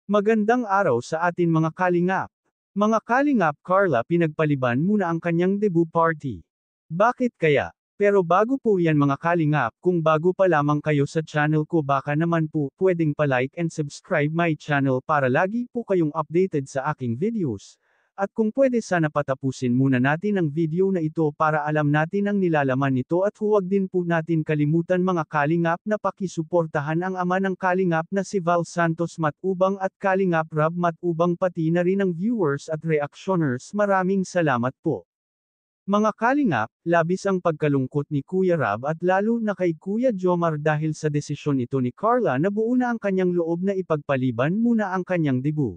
Magandang araw sa atin mga kalingap. Mga kalingap, Carla pinagpaliban muna ang kanyang debut party. Bakit kaya? Pero bago po yan mga kalingap, kung bago pa lamang kayo sa channel ko baka naman po pwedeng pa-like and subscribe my channel para lagi po kayong updated sa aking videos. At kung pwede sana patapusin muna natin ang video na ito para alam natin ang nilalaman nito at huwag din po natin kalimutan mga kalingap na pakisuportahan ang ama ng kalingap na si Val Santos Matubang at Kalingap Rab Matubang pati na rin ang viewers at reactioners. Maraming salamat po. Mga kalingap, labis ang pagkalungkot ni Kuya Rab at lalo na kay Kuya Jomar dahil sa desisyon ito ni Carla na buo na ang kanyang loob na ipagpaliban muna ang kanyang debut.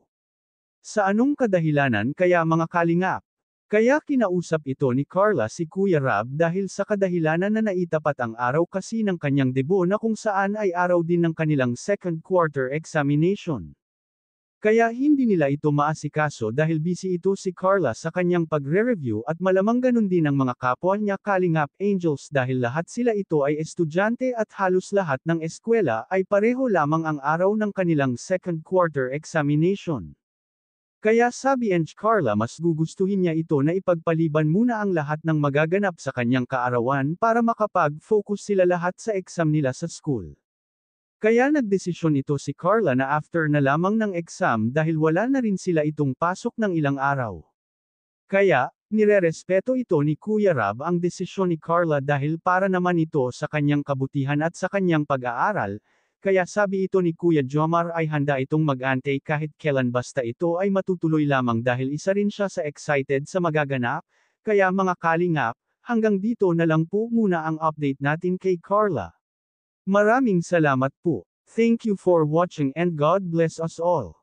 Sa anong kadahilanan kaya mga kalingap? Kaya kinausap ito ni Carla si Kuya Rab dahil sa kadahilanan na naitapat ang araw kasi ng kanyang debut na kung saan ay araw din ng kanilang second quarter examination. Kaya hindi nila ito maasikaso dahil busy ito si Carla sa kanyang pagre-review at malamang ganun din ang mga kapwa niya Kalingap Angels dahil lahat sila ito ay estudyante at halos lahat ng eskwela ay pareho lamang ang araw ng kanilang second quarter examination. Kaya sabi ni Carla mas gugustuhin niya ito na ipagpaliban muna ang lahat ng magaganap sa kanyang kaarawan para makapag-focus sila lahat sa exam nila sa school. Kaya nagdesisyon ito si Carla na after na lamang ng exam dahil wala na rin sila itong pasok ng ilang araw. Kaya, nirerespeto ito ni Kuya Rab ang desisyon ni Carla dahil para naman ito sa kanyang kabutihan at sa kanyang pag-aaral. Kaya sabi ito ni Kuya Jomar ay handa itong mag-antay kahit kailan basta ito ay matutuloy lamang dahil isa rin siya sa excited sa magaganap. Kaya mga kalingap, hanggang dito na lang po muna ang update natin kay Carla. Maraming salamat po. Thank you for watching and God bless us all.